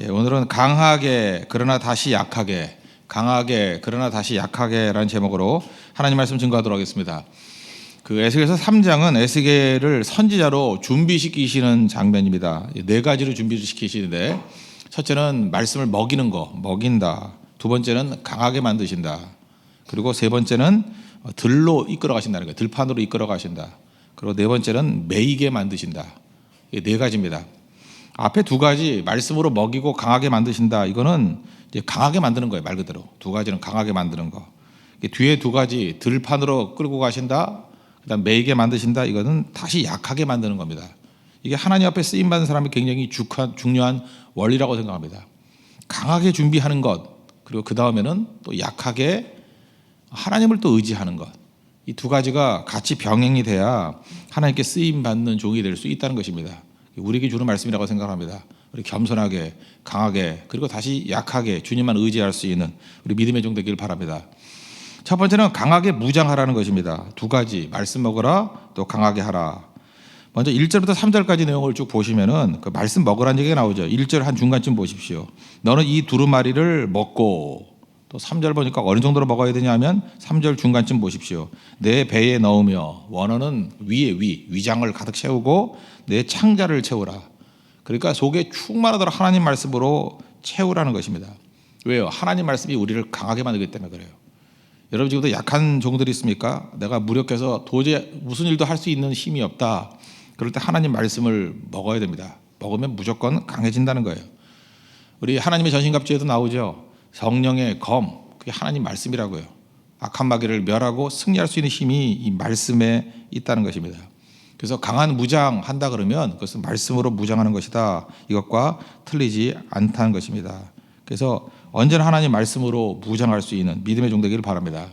오늘은 강하게 그러나 다시 약하게, 강하게 그러나 다시 약하게라는 제목으로 하나님 말씀 증거하도록 하겠습니다. 그 에스겔서 3장은 에스겔을 선지자로 준비시키시는 장면입니다. 네 가지로 준비를 시키시는데, 첫째는 말씀을 먹이는 거, 먹인다. 두 번째는 강하게 만드신다. 그리고 세 번째는 들로 이끌어 가신다는 거예요. 들판으로 이끌어 가신다. 그리고 네 번째는 매이게 만드신다. 이게 네 가지입니다. 앞에 두 가지, 말씀으로 먹이고 강하게 만드신다, 이거는 이제 강하게 만드는 거예요. 말 그대로 두 가지는 강하게 만드는 거. 뒤에 두 가지, 들판으로 끌고 가신다, 그다음 매이게 만드신다, 이거는 다시 약하게 만드는 겁니다. 이게 하나님 앞에 쓰임 받는 사람이 굉장히 중요한 원리라고 생각합니다. 강하게 준비하는 것, 그리고 그 다음에는 또 약하게 하나님을 또 의지하는 것. 이 두 가지가 같이 병행이 돼야 하나님께 쓰임 받는 종이 될 수 있다는 것입니다. 우리에게 주는 말씀이라고 생각합니다. 우리 겸손하게, 강하게, 그리고 다시 약하게 주님만 의지할 수 있는 우리 믿음의 종 되길 바랍니다. 첫 번째는 강하게 무장하라는 것입니다. 두 가지, 말씀 먹으라, 또 강하게 하라. 먼저 1절부터 3절까지 내용을 쭉 보시면은 그 말씀 먹으라는 얘기가 나오죠. 1절 한 중간쯤 보십시오. 너는 이 두루마리를 먹고, 또 3절 보니까 어느 정도로 먹어야 되냐 하면 3절 중간쯤 보십시오. 내 배에 넣으며, 원어는 위에 위장을 가득 채우고 내 창자를 채우라. 그러니까 속에 충만하도록 하나님 말씀으로 채우라는 것입니다. 왜요? 하나님 말씀이 우리를 강하게 만들기 때문에 그래요. 여러분 지금도 약한 종들이 있습니까? 내가 무력해서 도저히 무슨 일도 할 수 있는 힘이 없다. 그럴 때 하나님 말씀을 먹어야 됩니다. 먹으면 무조건 강해진다는 거예요. 우리 하나님의 전신갑주에도 나오죠. 성령의 검, 그게 하나님 말씀이라고요. 악한 마귀를 멸하고 승리할 수 있는 힘이 이 말씀에 있다는 것입니다. 그래서 강한 무장한다 그러면 그것은 말씀으로 무장하는 것이다. 이것과 틀리지 않다는 것입니다. 그래서 언제나 하나님 말씀으로 무장할 수 있는 믿음의 종 되기를 바랍니다.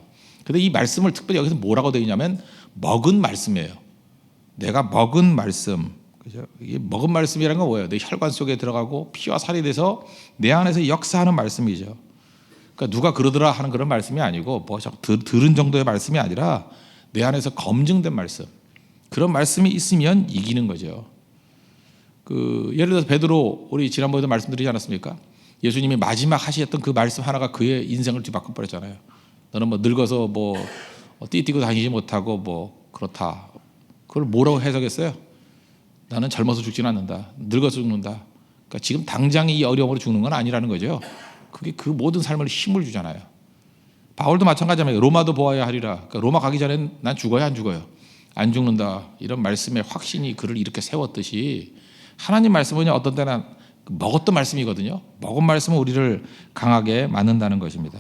그런데 이 말씀을 특별히 여기서 뭐라고 되어 있냐면 먹은 말씀이에요. 내가 먹은 말씀. 그죠? 이게 먹은 말씀이라는 건 뭐예요? 내 혈관 속에 들어가고 피와 살이 돼서 내 안에서 역사하는 말씀이죠. 그러니까 누가 그러더라 하는 그런 말씀이 아니고 뭐 들은 정도의 말씀이 아니라 내 안에서 검증된 말씀. 그런 말씀이 있으면 이기는 거죠. 예를 들어서 베드로, 우리 지난번에도 말씀드리지 않았습니까? 예수님이 마지막 하셨던 그 말씀 하나가 그의 인생을 뒤바꿔 버렸잖아요. 너는 뭐 늙어서 뭐 띠뛰고 다니지 못하고 뭐 그렇다. 그걸 뭐라고 해석했어요? 나는 젊어서 죽지는 않는다. 늙어서 죽는다. 그러니까 지금 당장 이 어려움으로 죽는 건 아니라는 거죠. 그게 그 모든 삶을 힘을 주잖아요. 바울도 마찬가지잖아요. 로마도 보아야 하리라. 그러니까 로마 가기 전엔 난 죽어야 안 죽어요. 안 죽는다. 이런 말씀의 확신이 그를 이렇게 세웠듯이 하나님 말씀은 어떤 때는 먹었던 말씀이거든요. 먹은 말씀은 우리를 강하게 만든다는 것입니다.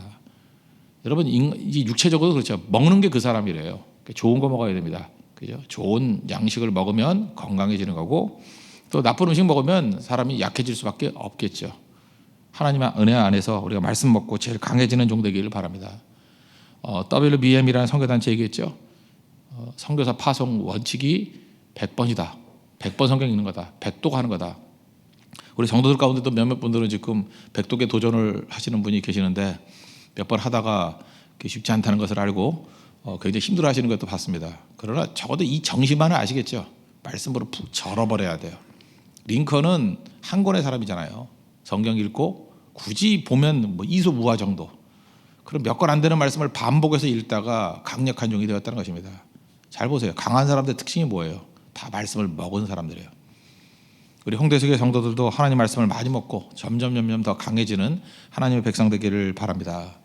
여러분, 이 육체적으로 그렇죠. 먹는 게 그 사람이래요. 좋은 거 먹어야 됩니다. 그죠? 좋은 양식을 먹으면 건강해지는 거고, 또 나쁜 음식 먹으면 사람이 약해질 수밖에 없겠죠. 하나님의 은혜 안에서 우리가 말씀 먹고 제일 강해지는 종 되기를 바랍니다. WBM이라는 선교단체 얘기했죠. 선교사 파송 원칙이 100번이다. 100번 성경 읽는 거다. 100독 하는 거다. 우리 성도들 가운데도 몇몇 분들은 지금 100독에 도전을 하시는 분이 계시는데 몇 번 하다가 쉽지 않다는 것을 알고 굉장히 힘들어 하시는 것도 봤습니다. 그러나 적어도 이 정신만은 아시겠죠. 말씀으로 푹 절어버려야 돼요. 링컨은 한 권의 사람이잖아요. 성경 읽고 굳이 보면 뭐 이소무화 정도. 그럼 몇 권 안 되는 말씀을 반복해서 읽다가 강력한 종이 되었다는 것입니다. 잘 보세요. 강한 사람들의 특징이 뭐예요? 다 말씀을 먹은 사람들이에요. 우리 홍대석의 성도들도 하나님 말씀을 많이 먹고 점점 더 강해지는 하나님의 백성 되기를 바랍니다.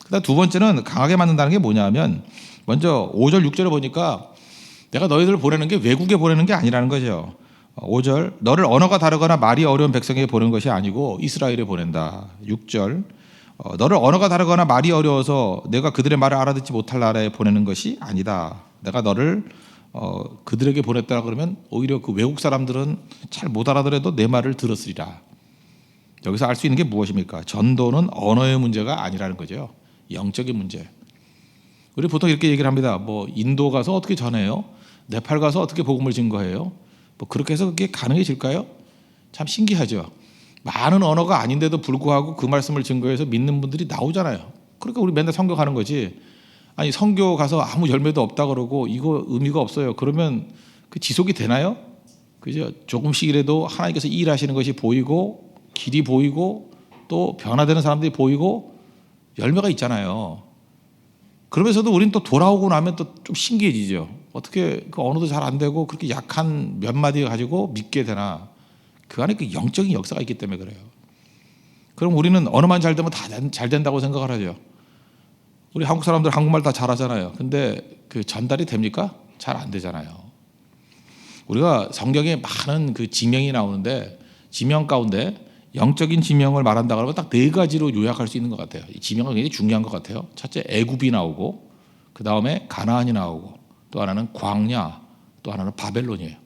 그다음 두 번째는 강하게 만든다는 게 뭐냐면, 먼저 5절 6절을 보니까 내가 너희들을 보내는 게 외국에 보내는 게 아니라는 거죠. 5절, 너를 언어가 다르거나 말이 어려운 백성에게 보내는 것이 아니고 이스라엘에 보낸다. 6절, 너를 언어가 다르거나 말이 어려워서 내가 그들의 말을 알아듣지 못할 나라에 보내는 것이 아니다. 내가 너를 그들에게 보냈다 그러면 오히려 그 외국 사람들은 잘 못 알아들어도 내 말을 들었으리라. 여기서 알 수 있는 게 무엇입니까? 전도는 언어의 문제가 아니라는 거죠. 영적인 문제. 우리 보통 이렇게 얘기를 합니다. 뭐 인도 가서 어떻게 전해요? 네팔 가서 어떻게 복음을 증거해요? 뭐 그렇게 해서 그게 가능해질까요? 참 신기하죠. 많은 언어가 아닌데도 불구하고 그 말씀을 증거해서 믿는 분들이 나오잖아요. 그러니까 우리 맨날 선교 가는 거지. 아니 선교 가서 아무 열매도 없다 그러고 이거 의미가 없어요. 그러면 그 지속이 되나요? 그죠? 조금씩이라도 하나님께서 일하시는 것이 보이고 길이 보이고 또 변화되는 사람들이 보이고 열매가 있잖아요. 그러면서도 우리는 또 돌아오고 나면 또 좀 신기해지죠. 어떻게 그 언어도 잘 안 되고 그렇게 약한 몇 마디 가지고 믿게 되나. 그 안에 그 영적인 역사가 있기 때문에 그래요. 그럼 우리는 언어만 잘 되면 다 잘 된다고 생각을 하죠. 우리 한국 사람들 한국말 다 잘하잖아요. 근데 그 전달이 됩니까? 잘 안 되잖아요. 우리가 성경에 많은 그 지명이 나오는데 지명 가운데 영적인 지명을 말한다 그러면 딱 네 가지로 요약할 수 있는 것 같아요. 이 지명은 굉장히 중요한 것 같아요. 첫째 애굽이 나오고 그 다음에 가나안이 나오고 또 하나는 광야 또 하나는 바벨론이에요.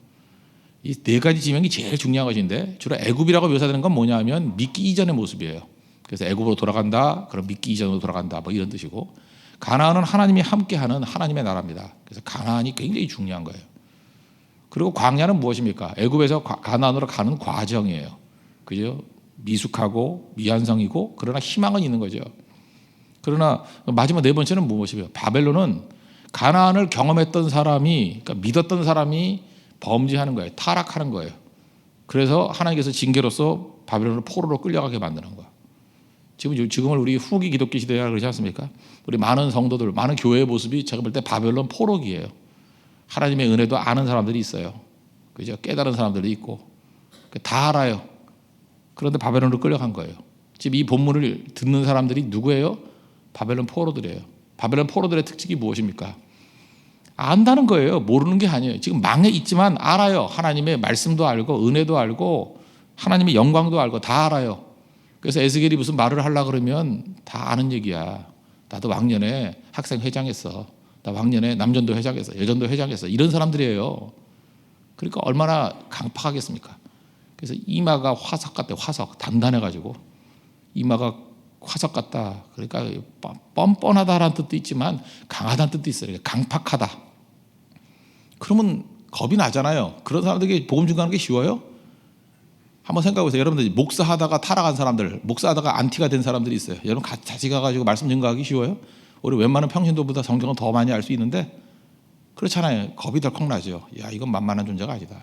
이 네 가지 지명이 제일 중요한 것인데 주로 애굽이라고 묘사되는 건 뭐냐면 믿기 이전의 모습이에요. 그래서 애굽으로 돌아간다. 그럼 믿기 이전으로 돌아간다. 뭐 이런 뜻이고 가나안은 하나님이 함께하는 하나님의 나라입니다. 그래서 가나안이 굉장히 중요한 거예요. 그리고 광야는 무엇입니까? 애굽에서 가나안으로 가는 과정이에요. 그죠? 미숙하고 미완성이고 그러나 희망은 있는 거죠. 그러나 마지막 네 번째는 무엇이에요? 바벨론은 가나안을 경험했던 사람이 그러니까 믿었던 사람이 범죄하는 거예요. 타락하는 거예요. 그래서 하나님께서 징계로서 바벨론을 포로로 끌려가게 만드는 거예요. 지금은 우리 후기 기독교 시대라 그러지 않습니까? 우리 많은 성도들, 많은 교회의 모습이 제가 볼 때 바벨론 포로기예요. 하나님의 은혜도 아는 사람들이 있어요. 그죠? 깨달은 사람들이 있고 다 알아요. 그런데 바벨론으로 끌려간 거예요. 지금 이 본문을 듣는 사람들이 누구예요? 바벨론 포로들이에요. 바벨론 포로들의 특징이 무엇입니까? 안다는 거예요. 모르는 게 아니에요. 지금 망해 있지만 알아요. 하나님의 말씀도 알고 은혜도 알고 하나님의 영광도 알고 다 알아요. 그래서 에스겔이 무슨 말을 하려고 그러면 다 아는 얘기야. 나도 왕년에 학생 회장했어. 나 왕년에 남전도 회장했어. 여전도 회장했어. 이런 사람들이에요. 그러니까 얼마나 강팍하겠습니까? 그래서 이마가 화석 같대. 화석. 단단해가지고 이마가 화석 같다. 그러니까 뻔뻔하다라는 뜻도 있지만 강하다는 뜻도 있어요. 그러니까 강팍하다. 그러면 겁이 나잖아요. 그런 사람들에게 복음 증거하는 게 쉬워요? 한번 생각해 보세요. 여러분들 목사하다가 타락한 사람들, 목사하다가 안티가 된 사람들이 있어요. 여러분 같이 가가지고 말씀 증거하기 쉬워요? 우리 웬만한 평신도보다 성경은 더 많이 알 수 있는데 그렇잖아요. 겁이 덜컥 나죠. 야, 이건 만만한 존재가 아니다.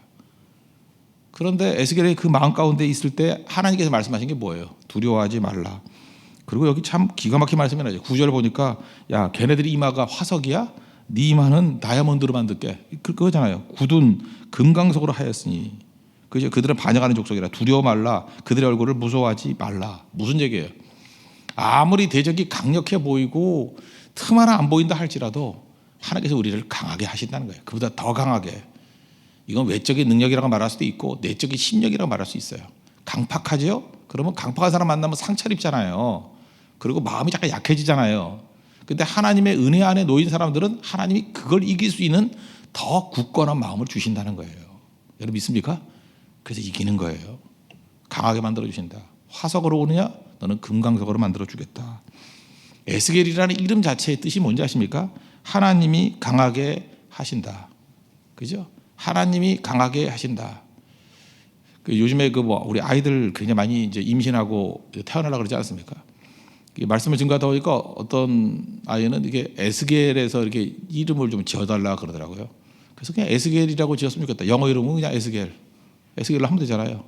그런데 에스겔의 그 마음 가운데 있을 때 하나님께서 말씀하신 게 뭐예요? 두려워하지 말라. 그리고 여기 참 기가 막힌 말씀이 나죠. 9절 보니까 야, 걔네들이 이마가 화석이야? 네 이마는 다이아몬드로 만들게. 그거잖아요. 굳은 금강석으로 하였으니. 그죠? 그들은 반역하는 족속이라. 두려워 말라. 그들의 얼굴을 무서워하지 말라. 무슨 얘기예요? 아무리 대적이 강력해 보이고 틈 하나 안 보인다 할지라도 하나님께서 우리를 강하게 하신다는 거예요. 그보다 더 강하게. 이건 외적인 능력이라고 말할 수도 있고 내적인 심력이라고 말할 수 있어요. 강팍하죠? 그러면 강팍한 사람 만나면 상처를 입잖아요. 그리고 마음이 약간 약해지잖아요. 근데 하나님의 은혜 안에 놓인 사람들은 하나님이 그걸 이길 수 있는 더 굳건한 마음을 주신다는 거예요. 여러분 믿습니까? 그래서 이기는 거예요. 강하게 만들어 주신다. 화석으로 오느냐? 너는 금강석으로 만들어 주겠다. 에스겔이라는 이름 자체의 뜻이 뭔지 아십니까? 하나님이 강하게 하신다. 그죠? 하나님이 강하게 하신다. 요즘에 우리 아이들 굉장히 많이 이제 임신하고 태어나려고 그러지 않습니까? 말씀을 증거하다 보니까 어떤 아이는 이게 에스겔에서 이렇게 이름을 좀 지어달라 그러더라고요. 그래서 그냥 에스겔이라고 지었으면 좋겠다. 영어 이름은 그냥 에스겔로 하면 되잖아요.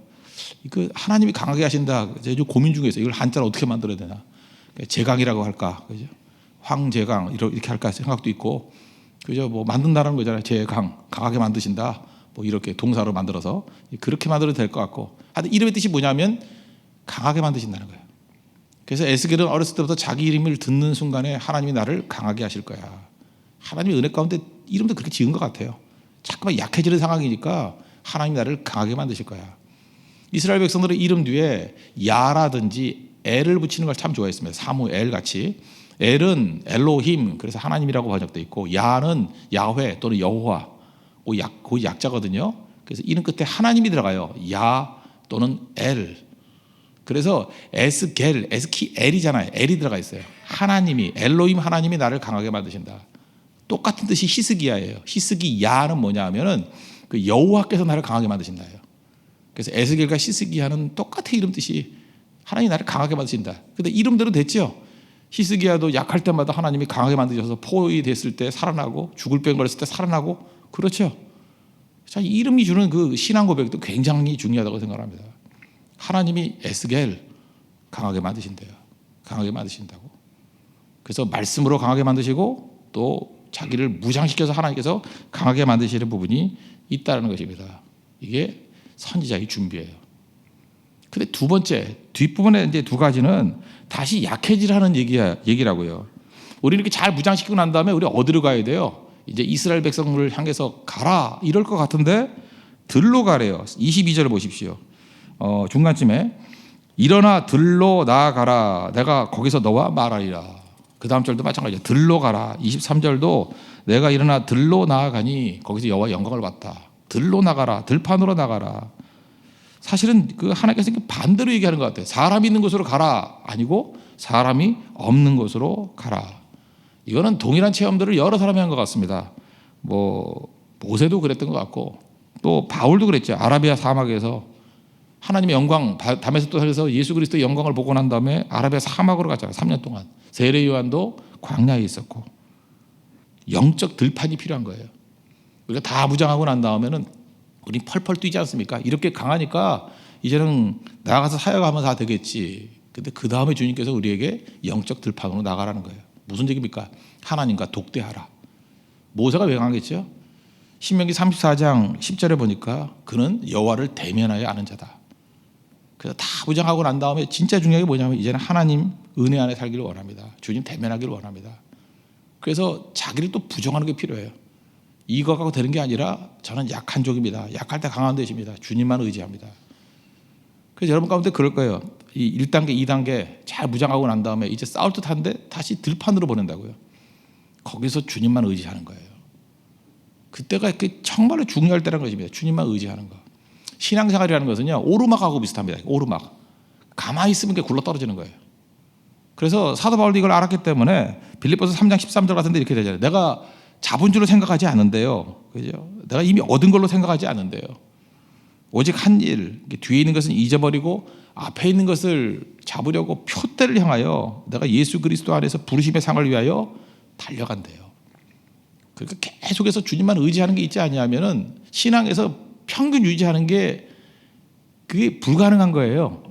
이거 하나님이 강하게 하신다. 제가 좀 고민 중에 있어요. 이걸 한자로 어떻게 만들어야 되나? 제강이라고 할까? 그죠? 황제강 이렇게 할까 생각도 있고, 그죠? 뭐 만든다는 거잖아요. 제강 강하게 만드신다. 뭐 이렇게 동사로 만들어서 그렇게 만들어도 될 것 같고. 하여튼 이름의 뜻이 뭐냐면 강하게 만드신다는 거예요. 그래서 에스겔은 어렸을 때부터 자기 이름을 듣는 순간에 하나님이 나를 강하게 하실 거야. 하나님의 은혜 가운데 이름도 그렇게 지은 것 같아요. 자꾸만 약해지는 상황이니까 하나님이 나를 강하게 만드실 거야. 이스라엘 백성들의 이름 뒤에 야라든지 엘을 붙이는 걸 참 좋아했습니다. 사무엘 같이. 엘은 엘로힘, 그래서 하나님이라고 번역되어 있고, 야는 야훼 또는 여호와, 그 약자거든요. 그래서 이름 끝에 하나님이 들어가요. 야 또는 엘. 그래서 에스키엘이잖아요. 엘이 들어가 있어요. 하나님이, 엘로힘 하나님이 나를 강하게 만드신다. 똑같은 뜻이 히스기야예요. 히스기야는 뭐냐 하면은 그 여호와께서 나를 강하게 만드신다예요. 그래서 에스겔과 히스기야는 똑같은 이름 뜻이 하나님이 나를 강하게 만드신다. 근데 이름대로 됐죠. 히스기야도 약할 때마다 하나님이 강하게 만드셔서 포위 됐을 때 살아나고 죽을 병 걸렸을 때 살아나고 그렇죠. 자, 이름이 주는 그 신앙 고백도 굉장히 중요하다고 생각합니다. 하나님이 에스겔 강하게 만드신대요. 강하게 만드신다고. 그래서 말씀으로 강하게 만드시고 또 자기를 무장시켜서 하나님께서 강하게 만드시는 부분이 있다는 것입니다. 이게 선지자의 준비예요. 근데 두 번째, 뒷부분에 이제 두 가지는 다시 약해지라는 얘기라고요. 우리 이렇게 잘 무장시키고 난 다음에 우리 어디로 가야 돼요? 이제 이스라엘 백성을 향해서 가라 이럴 것 같은데 들로 가래요. 22절 보십시오. 중간쯤에 일어나 들로 나아가라. 내가 거기서 너와 말하리라. 그 다음 절도 마찬가지야. 들로 가라. 23절도 내가 일어나 들로 나아가니 거기서 여호와의 영광을 봤다. 들로 나가라. 들판으로 나가라. 사실은 그 하나님께서 반대로 얘기하는 것 같아요. 사람이 있는 곳으로 가라 아니고 사람이 없는 곳으로 가라. 이거는 동일한 체험들을 여러 사람이 한 것 같습니다. 모세도 그랬던 것 같고 또 바울도 그랬죠. 아라비아 사막에서 하나님의 영광 담에서 또 해서 예수 그리스도의 영광을 보고 난 다음에 아라비아 사막으로 갔잖아요. 3년 동안. 세례 요한도 광야에 있었고 영적 들판이 필요한 거예요. 우리가 다 무장하고 난 다음에는 우리 펄펄 뛰지 않습니까? 이렇게 강하니까 이제는 나가서 사역하면 다 되겠지. 근데 그 다음에 주님께서 우리에게 영적 들판으로 나가라는 거예요. 무슨 얘기입니까? 하나님과 독대하라. 모세가 왜 강하겠죠? 신명기 34장 10절에 보니까 그는 여호와를 대면하여 아는 자다. 그래서 다 무장하고 난 다음에 진짜 중요한 게 뭐냐면 이제는 하나님 은혜 안에 살기를 원합니다. 주님 대면하기를 원합니다. 그래서 자기를 또 부정하는 게 필요해요. 이거 갖고 되는 게 아니라 저는 약한 종입니다. 약할 때 강한 되십니다. 주님만 의지합니다. 그래서 여러분 가운데 그럴 거예요. 이 1단계, 2단계 잘 무장하고 난 다음에 이제 싸울 듯한데 다시 들판으로 보낸다고요. 거기서 주님만 의지하는 거예요. 그때가 정말로 중요할 때라는 것입니다. 주님만 의지하는 거. 신앙생활이라는 것은요, 오르막하고 비슷합니다. 오르막. 가만히 있으면 굴러 떨어지는 거예요. 그래서 사도 바울도 이걸 알았기 때문에 빌립보서 3장 13절 같은데 이렇게 되잖아요. 내가 잡은 줄로 생각하지 않는데요. 그죠? 내가 이미 얻은 걸로 생각하지 않는데요. 오직 한 일, 뒤에 있는 것은 잊어버리고 앞에 있는 것을 잡으려고 표대를 향하여 내가 예수 그리스도 안에서 부르심의 상을 위하여 달려간대요. 그러니까 계속해서 주님만 의지하는 게 있지 않냐면은 신앙에서 평균 유지하는 게 그게 불가능한 거예요.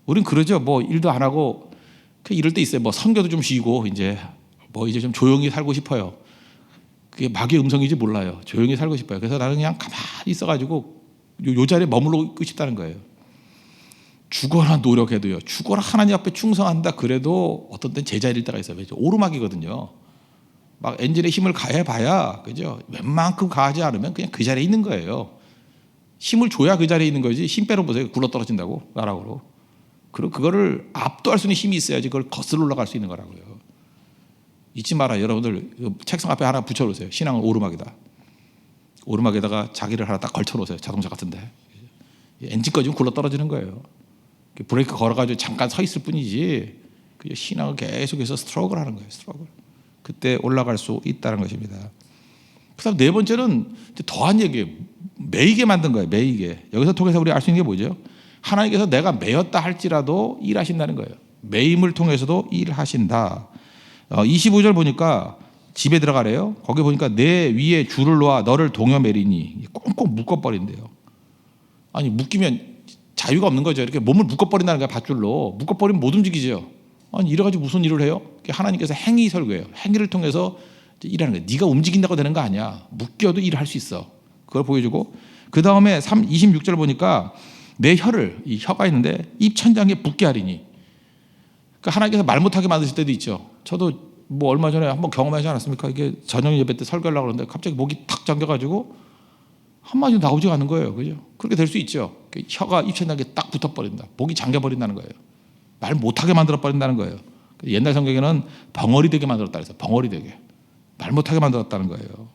우린 그러죠. 일도 안 하고 이럴 때 있어요. 선교도 좀 쉬고 이제 좀 조용히 살고 싶어요. 그게 마귀의 음성인지 몰라요. 조용히 살고 싶어요. 그래서 나는 그냥 가만히 있어가지고 요 자리에 머물러 있고 싶다는 거예요. 죽어라 노력해도요. 죽어라 하나님 앞에 충성한다 그래도 어떤 땐 제자리일 때가 있어요. 오르막이거든요. 막 엔진에 힘을 가해봐야 그죠? 웬만큼 가하지 않으면 그냥 그 자리에 있는 거예요. 힘을 줘야 그 자리에 있는 거지. 힘 빼러 보세요. 굴러 떨어진다고 나락으로. 그리고 그거를 압도할 수 있는 힘이 있어야지 그걸 거슬러 올라갈 수 있는 거라고요. 잊지 마라. 여러분들 책상 앞에 하나 붙여놓으세요. 신앙은 오르막이다. 오르막에다가 자기를 하나 딱 걸쳐놓으세요. 자동차 같은데 엔진 꺼지면 굴러 떨어지는 거예요. 브레이크 걸어가지고 잠깐 서 있을 뿐이지 신앙을 계속해서 스트러글 하는 거예요. 스트러글. 그때 올라갈 수 있다는 것입니다. 그다음 네 번째는 더한 얘기예요. 매이게 만든 거예요. 매이게. 여기서 통해서 우리 알 수 있는 게 뭐죠? 하나님께서 내가 매였다 할지라도 일하신다는 거예요. 매임을 통해서도 일하신다. 25절 보니까 집에 들어가래요. 거기 보니까 내 위에 줄을 놓아 너를 동여 매리니 꽁꽁 묶어버린대요. 아니 묶이면 자유가 없는 거죠. 이렇게 몸을 묶어버린다는 거야. 밧줄로. 묶어버리면 못 움직이죠. 아니 이래가지고 무슨 일을 해요? 하나님께서 행위 설교예요. 행위를 통해서 일하는 거예요. 네가 움직인다고 되는 거 아니야. 묶여도 일을 할 수 있어. 그걸 보여주고 그 다음에 26절 보니까 내 혀를 이 혀가 있는데 입천장에 붙게 하리니. 그러니까 하나님께서 말 못하게 만드실 때도 있죠. 저도 얼마 전에 한번 경험하지 않았습니까? 이게 저녁 예배 때 설교하려고 그러는데 갑자기 목이 탁 잠겨가지고 한마디도 나오지 않는 거예요. 그죠? 그렇게 될 수 있죠. 혀가 입천장에 딱 붙어버린다. 목이 잠겨버린다는 거예요. 말 못하게 만들어버린다는 거예요. 옛날 성경에는 벙어리 되게 만들었다 그래서 벙어리 되게. 말 못하게 만들었다는 거예요.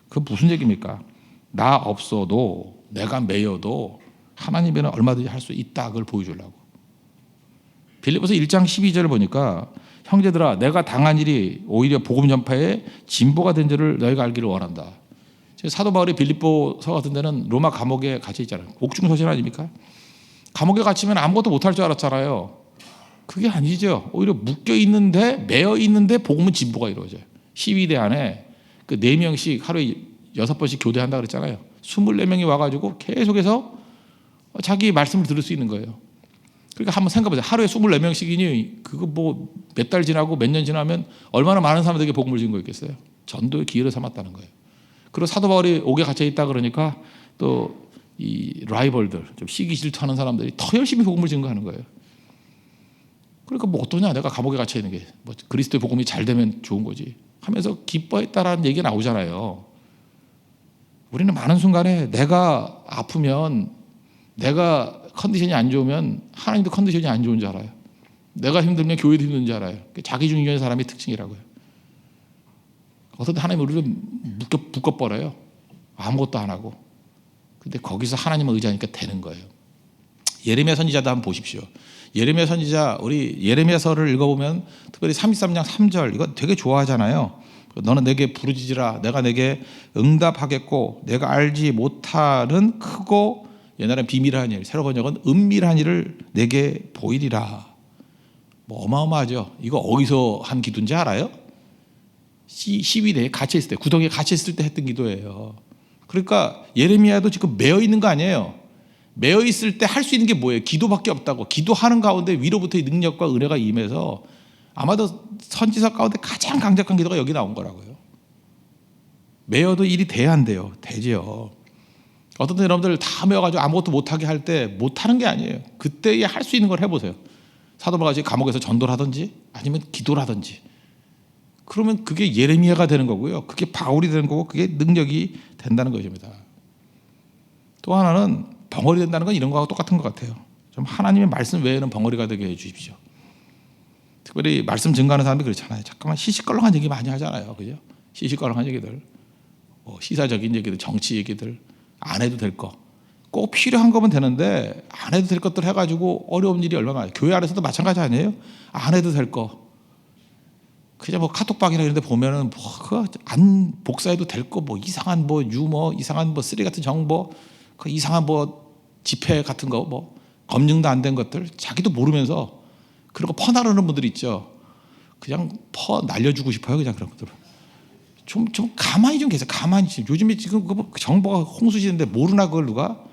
그건 무슨 얘기입니까? 나 없어도 내가 매여도 하나님에는 얼마든지 할 수 있다. 그걸 보여주려고. 빌립보서 1장 12절을 보니까 형제들아 내가 당한 일이 오히려 복음 전파에 진보가 된 줄을 너희가 알기를 원한다. 사도 바울이 빌립보서 같은 데는 로마 감옥에 갇혀 있잖아요. 옥중서실 아닙니까? 감옥에 갇히면 아무것도 못할 줄 알았잖아요. 그게 아니죠. 오히려 묶여 있는데 매여 있는데 복음은 진보가 이루어져요. 12대 안에 그 4명씩 하루에 6번씩 교대한다 그랬잖아요. 24명이 와가지고 계속해서 자기 말씀을 들을 수 있는 거예요. 그러니까 한번 생각해보세요. 하루에 24명씩이니 그거 뭐 몇 달 지나고 몇 년 지나면 얼마나 많은 사람들에게 복음을 준 거였겠어요. 전도의 기회를 삼았다는 거예요. 그리고 사도 바울이 옥에 갇혀 있다 그러니까 또 이 라이벌들, 좀 시기 질투하는 사람들이 더 열심히 복음을 증거하는 거예요. 그러니까 뭐 어떠냐, 내가 감옥에 갇혀 있는 게 뭐 그리스도의 복음이 잘 되면 좋은 거지 하면서 기뻐했다라는 얘기가 나오잖아요. 우리는 많은 순간에 내가 아프면, 내가 컨디션이 안 좋으면 하나님도 컨디션이 안 좋은 줄 알아요. 내가 힘들면 교회도 힘든 줄 알아요. 자기중심적인 사람의 특징이라고요. 어떤 때 하나님 우리를 묶어버려요. 아무것도 안 하고. 근데 거기서 하나님을 의지하니까 되는 거예요. 예레미야 선지자도 한번 보십시오. 예레미야 선지자, 우리 예레미야서를 읽어보면 특별히 33장 3절 이거 되게 좋아하잖아요. 너는 내게 부르짖으라, 내가 내게 응답하겠고 내가 알지 못하는 크고, 옛날엔 비밀한 일, 새로 번역은 은밀한 일을 내게 보이리라. 뭐 어마어마하죠. 이거 어디서 한 기도인지 알아요? 시위대에 갇혀있을 때, 구덩이에 갇혀있을 때 했던 기도예요. 그러니까 예레미야도 지금 매여 있는 거 아니에요. 매여 있을 때 할 수 있는 게 뭐예요? 기도밖에 없다고. 기도하는 가운데 위로부터의 능력과 은혜가 임해서 아마도 선지서 가운데 가장 강력한 기도가 여기 나온 거라고요. 매여도 일이 돼야 한대요. 되지요. 어떤 때 여러분들 다 매여가지고 아무것도 못하게 할 때 못하는 게 아니에요. 그때에 할 수 있는 걸 해보세요. 사도 바울이 감옥에서 전도를 하든지 아니면 기도를 하든지, 그러면 그게 예레미야가 되는 거고요. 그게 바울이 되는 거고, 그게 능력이 된다는 것입니다. 또 하나는 벙어리 된다는 건 이런 거하고 똑같은 것 같아요. 좀 하나님의 말씀 외에는 벙어리가 되게 해주십시오. 특별히 말씀 증거하는 사람들이 그렇잖아요. 잠깐만 시시껄렁한 얘기 많이 하잖아요. 그죠? 시시껄렁한 얘기들, 뭐 시사적인 얘기들, 정치 얘기들, 안 해도 될 거. 꼭 필요한 거면 되는데 안 해도 될 것들 해가지고 어려운 일이 얼마나 많아요. 교회 안에서도 마찬가지 아니에요? 안 해도 될 거. 그냥 뭐 카톡방이나 이런 데 보면은 뭐 그거 안 복사해도 될 거, 뭐 이상한 뭐 유머, 이상한 뭐 쓰레기 같은 정보, 그 이상한 뭐 집회 같은 거, 뭐 검증도 안 된 것들 자기도 모르면서 그런 거 퍼나르는 분들이 있죠. 그냥 퍼 날려주고 싶어요. 그냥 그런 분들은. 좀 가만히 좀 계세요. 가만히. 요즘에 지금 그 정보가 홍수시대인데 모르나 그걸 누가?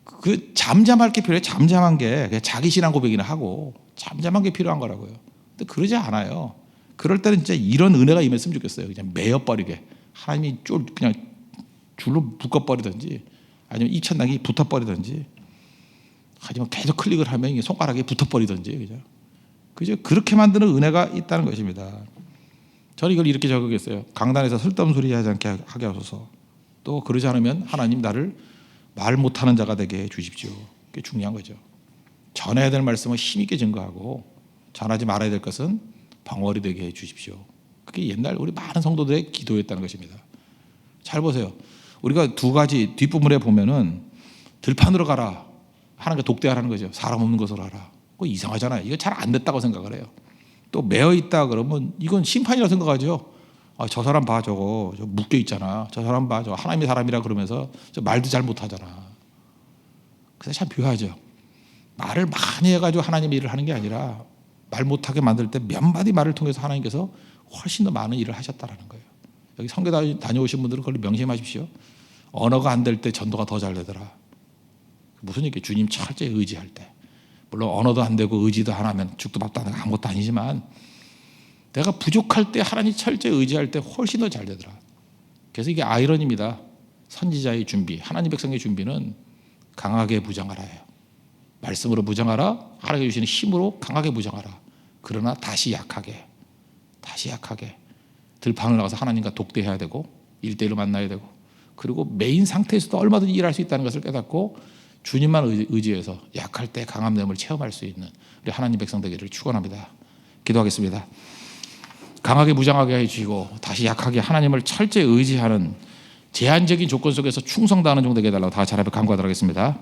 그 잠잠할 게 필요해. 잠잠한 게 그냥 자기 신앙 고백이나 하고 잠잠한 게 필요한 거라고요. 근데 그러지 않아요. 그럴 때는 진짜 이런 은혜가 임했으면 좋겠어요. 그냥 매여버리게 하나님이 그냥 줄로 묶어버리든지 아니면 이천당이 붙어버리든지, 하지만 계속 클릭을 하면 손가락에 붙어버리든지, 그죠? 그렇게 만드는 은혜가 있다는 것입니다. 저는 이걸 이렇게 적었어요. 강단에서 쓸데없는 소리 하지 않게 하게 하소서. 또 그러지 않으면 하나님 나를 말 못하는 자가 되게 해주십시오. 그게 중요한 거죠. 전해야 될 말씀을 힘있게 증거하고, 전하지 말아야 될 것은 벙어리 되게 해주십시오. 그게 옛날 우리 많은 성도들의 기도였다는 것입니다. 잘 보세요. 우리가 두 가지 뒷부분에 보면은 들판으로 가라, 하나님께 독대하라는 거죠. 사람 없는 곳으로 하라. 그거 이상하잖아요. 이거 잘 안 됐다고 생각을 해요. 또 매여 있다 그러면 이건 심판이라고 생각하죠. 아, 저 사람 봐, 저거 저 묶여 있잖아. 저 사람 봐, 저 하나님의 사람이라 그러면서 저 말도 잘 못하잖아. 그래서 참 묘하죠. 말을 많이 해가지고 하나님의 일을 하는 게 아니라 말 못하게 만들 때 몇 마디 말을 통해서 하나님께서 훨씬 더 많은 일을 하셨다라는 거예요. 여기 선교 다녀오신 분들은 그걸 명심하십시오. 언어가 안 될 때 전도가 더 잘 되더라. 무슨 얘기예요? 주님 철저히 의지할 때. 물론 언어도 안 되고 의지도 안 하면 죽도 밥도 안 하고 아무것도 아니지만, 내가 부족할 때 하나님 철저히 의지할 때 훨씬 더 잘 되더라. 그래서 이게 아이러니입니다. 선지자의 준비, 하나님 백성의 준비는 강하게 무장하라예요. 말씀으로 무장하라, 하나님께 주시는 힘으로 강하게 무장하라. 그러나 다시 약하게 들판을 나가서 하나님과 독대해야 되고 1대1로 만나야 되고, 그리고 메인 상태에서도 얼마든지 일할 수 있다는 것을 깨닫고 주님만 의지해서 약할 때 강한 됨을 체험할 수 있는 우리 하나님 백성 되기를 축원합니다. 기도하겠습니다. 강하게 무장하게 해주시고 다시 약하게 하나님을 철저히 의지하는 제한적인 조건 속에서 충성다하는 종 되게 해달라고 다 잘 앞에 간구하도록 하겠습니다.